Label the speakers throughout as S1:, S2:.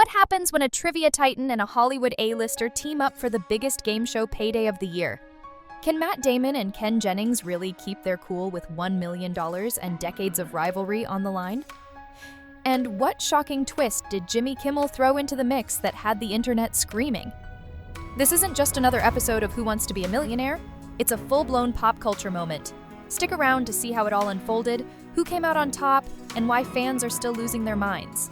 S1: What happens when a trivia titan and a Hollywood A-lister team up for the biggest game show payday of the year? Can Matt Damon and Ken Jennings really keep their cool with $1 million and decades of rivalry on the line? And what shocking twist did Jimmy Kimmel throw into the mix that had the internet screaming? This isn't just another episode of Who Wants to Be a Millionaire? It's a full-blown pop culture moment. Stick around to see how it all unfolded, who came out on top, and why fans are still losing their minds.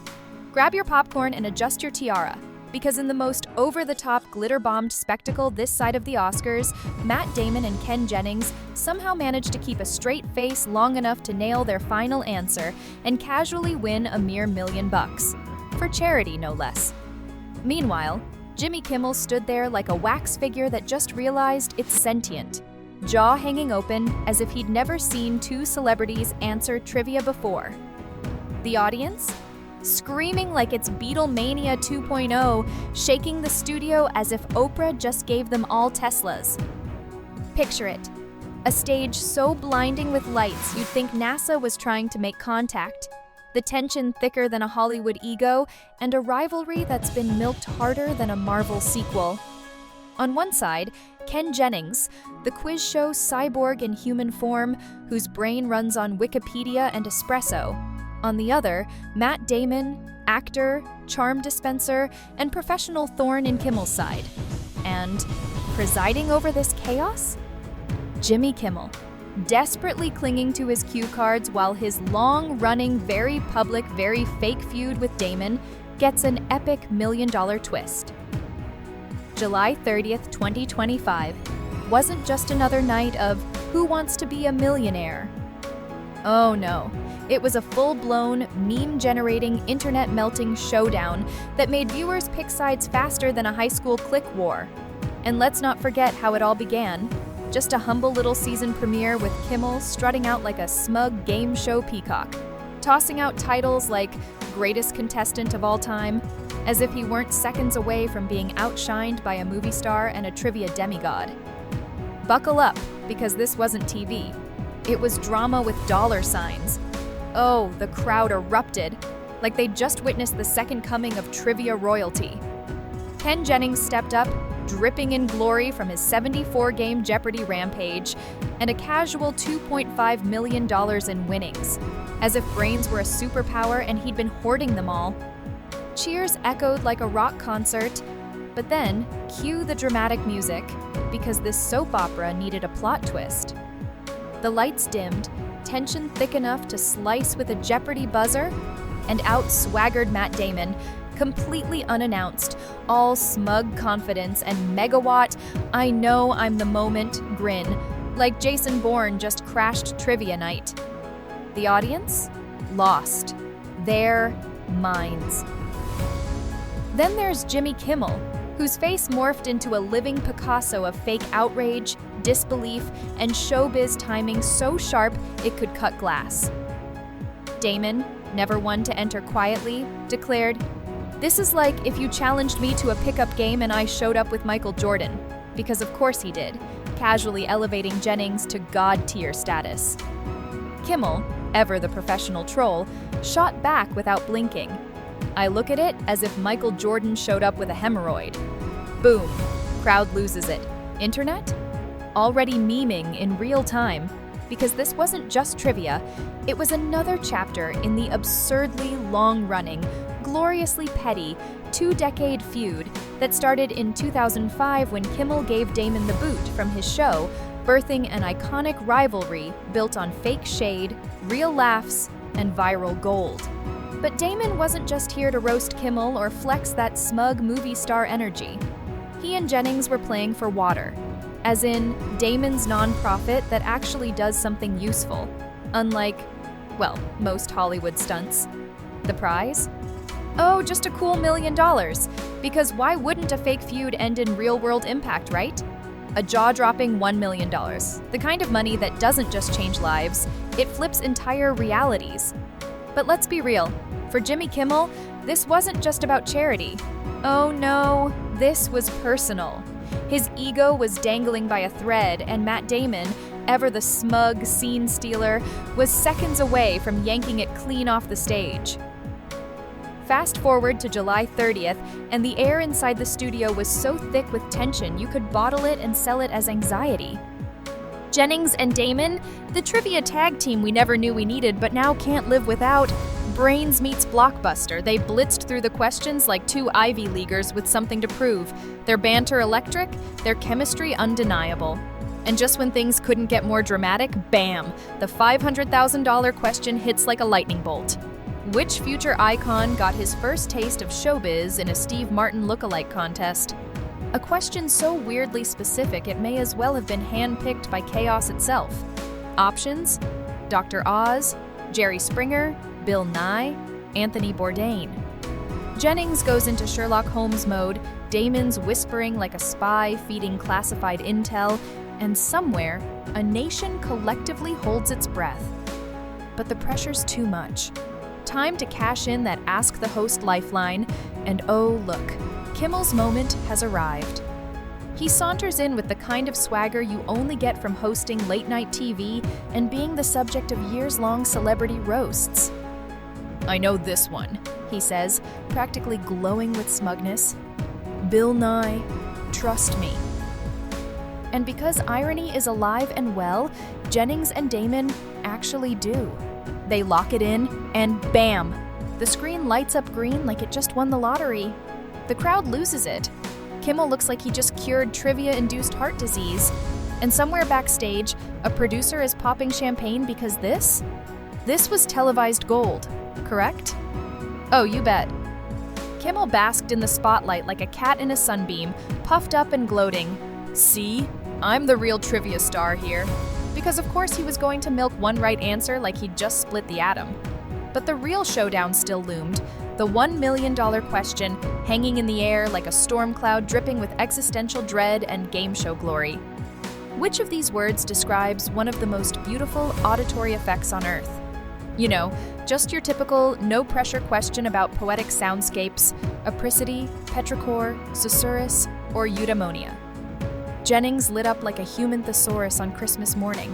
S1: Grab your popcorn and adjust your tiara, because in the most over-the-top, glitter-bombed spectacle this side of the Oscars, Matt Damon and Ken Jennings somehow managed to keep a straight face long enough to nail their final answer and casually win a mere $1 million. For charity, no less. Meanwhile, Jimmy Kimmel stood there like a wax figure that just realized it's sentient, jaw hanging open as if he'd never seen two celebrities answer trivia before. The audience? Screaming like it's Beatlemania 2.0, shaking the studio as if Oprah just gave them all Teslas. Picture it. A stage so blinding with lights you'd think NASA was trying to make contact. The tension thicker than a Hollywood ego, and a rivalry that's been milked harder than a Marvel sequel. On one side, Ken Jennings, the quiz show cyborg in human form, whose brain runs on Wikipedia and espresso. On the other, Matt Damon, actor, charm dispenser, and professional thorn in Kimmel's side. And presiding over this chaos? Jimmy Kimmel, desperately clinging to his cue cards while his long-running, very public, very fake feud with Damon gets an epic $1 million twist. July 30th, 2025 wasn't just another night of Who Wants to Be a Millionaire? Oh no. It was a full-blown, meme-generating, internet-melting showdown that made viewers pick sides faster than a high school click war. And let's not forget how it all began. Just a humble little season premiere with Kimmel strutting out like a smug game show peacock, tossing out titles like Greatest Contestant of All Time, as if he weren't seconds away from being outshined by a movie star and a trivia demigod. Buckle up, because this wasn't TV. It was drama with dollar signs. Oh, the crowd erupted, like they'd just witnessed the second coming of trivia royalty. Ken Jennings stepped up, dripping in glory from his 74-game Jeopardy rampage, and a casual $2.5 million in winnings, as if brains were a superpower and he'd been hoarding them all. Cheers echoed like a rock concert, but then, cue the dramatic music, because this soap opera needed a plot twist. The lights dimmed, tension thick enough to slice with a Jeopardy buzzer, and out swaggered Matt Damon, completely unannounced, all smug confidence and megawatt, I know I'm the moment grin, like Jason Bourne just crashed trivia night. The audience? Lost. Their minds. Then there's Jimmy Kimmel, whose face morphed into a living Picasso of fake outrage, disbelief, and showbiz timing so sharp it could cut glass. Damon, never one to enter quietly, declared, "This is like if you challenged me to a pickup game and I showed up with Michael Jordan," because of course he did, casually elevating Jennings to god-tier status. Kimmel, ever the professional troll, shot back without blinking. "I look at it as if Michael Jordan showed up with a hemorrhoid." Boom. Crowd loses it. Internet? Already memeing in real time, because this wasn't just trivia, it was another chapter in the absurdly long-running, gloriously petty, two-decade feud that started in 2005 when Kimmel gave Damon the boot from his show, birthing an iconic rivalry built on fake shade, real laughs, and viral gold. But Damon wasn't just here to roast Kimmel or flex that smug movie star energy. He and Jennings were playing for water, as in Damon's nonprofit that actually does something useful, unlike, well, most Hollywood stunts. The prize? Oh, just a cool $1 million, because why wouldn't a fake feud end in real-world impact, right? A jaw-dropping $1 million, the kind of money that doesn't just change lives, it flips entire realities. But let's be real, for Jimmy Kimmel, this wasn't just about charity. Oh no, this was personal. His ego was dangling by a thread, and Matt Damon, ever the smug scene stealer, was seconds away from yanking it clean off the stage. Fast forward to July 30th, and the air inside the studio was so thick with tension you could bottle it and sell it as anxiety. Jennings and Damon, the trivia tag team we never knew we needed but now can't live without. Brains meets Blockbuster. They blitzed through the questions like two Ivy Leaguers with something to prove. Their banter electric, their chemistry undeniable. And just when things couldn't get more dramatic, bam! The $500,000 question hits like a lightning bolt. Which future icon got his first taste of showbiz in a Steve Martin lookalike contest? A question so weirdly specific it may as well have been handpicked by chaos itself. Options: Dr. Oz, Jerry Springer, Bill Nye, Anthony Bourdain. Jennings goes into Sherlock Holmes mode, Damon's whispering like a spy feeding classified intel, and somewhere, a nation collectively holds its breath. But the pressure's too much. Time to cash in that Ask the Host lifeline, and oh look, Kimmel's moment has arrived. He saunters in with the kind of swagger you only get from hosting late-night TV and being the subject of years-long celebrity roasts. "I know this one," he says, practically glowing with smugness. "Bill Nye, trust me." And because irony is alive and well, Jennings and Damon actually do. They lock it in, and bam! The screen lights up green like it just won the lottery. The crowd loses it. Kimmel looks like he just cured trivia-induced heart disease. And somewhere backstage, a producer is popping champagne because this was televised gold, correct? Oh, you bet. Kimmel basked in the spotlight like a cat in a sunbeam, puffed up and gloating. "See? I'm the real trivia star here." Because of course he was going to milk one right answer like he'd just split the atom. But the real showdown still loomed, the $1 million question hanging in the air like a storm cloud dripping with existential dread and game show glory. Which of these words describes one of the most beautiful auditory effects on Earth? You know, just your typical no-pressure question about poetic soundscapes, apricity, petrichor, susurrus, or eudaimonia. Jennings lit up like a human thesaurus on Christmas morning.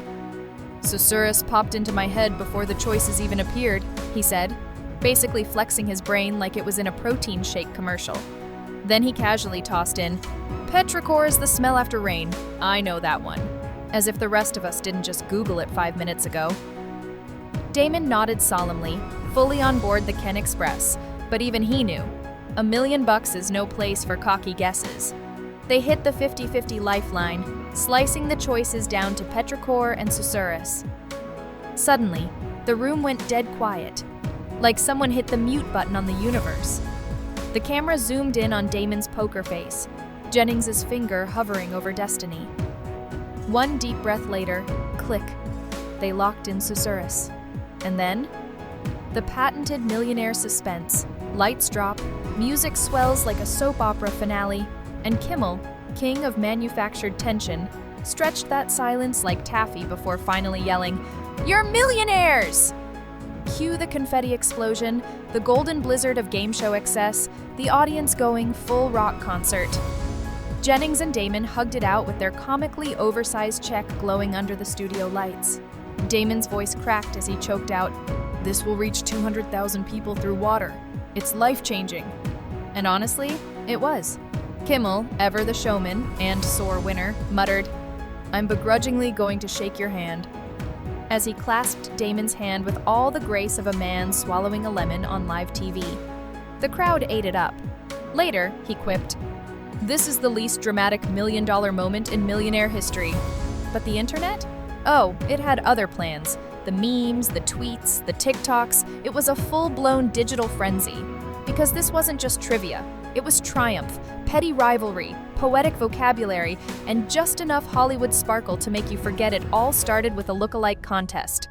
S1: "Susurrus popped into my head before the choices even appeared," he said, basically flexing his brain like it was in a protein shake commercial. Then he casually tossed in, "Petrichor is the smell after rain. I know that one." As if the rest of us didn't just Google it 5 minutes ago. Damon nodded solemnly, fully on board the Ken Express, but even he knew, $1 million is no place for cocky guesses. They hit the 50-50 lifeline, slicing the choices down to petrichor and susurrus. Suddenly, the room went dead quiet, like someone hit the mute button on the universe. The camera zoomed in on Damon's poker face, Jennings's finger hovering over destiny. One deep breath later, click, they locked in susurrus. And then, the patented Millionaire suspense. Lights drop, music swells like a soap opera finale, and Kimmel, king of manufactured tension, stretched that silence like taffy before finally yelling, "You're millionaires!" Cue the confetti explosion, the golden blizzard of game show excess, the audience going full rock concert. Jennings and Damon hugged it out with their comically oversized check glowing under the studio lights. Damon's voice cracked as he choked out, "This will reach 200,000 people through water. It's life-changing." And honestly, it was. Kimmel, ever the showman and sore winner, muttered, "I'm begrudgingly going to shake your hand," as he clasped Damon's hand with all the grace of a man swallowing a lemon on live TV. The crowd ate it up. Later, he quipped, "This is the least dramatic $1 million moment in Millionaire history." But the internet? Oh, it had other plans. The memes, the tweets, the TikToks, it was a full-blown digital frenzy. Because this wasn't just trivia. It was triumph, petty rivalry, poetic vocabulary, and just enough Hollywood sparkle to make you forget it all started with a lookalike contest.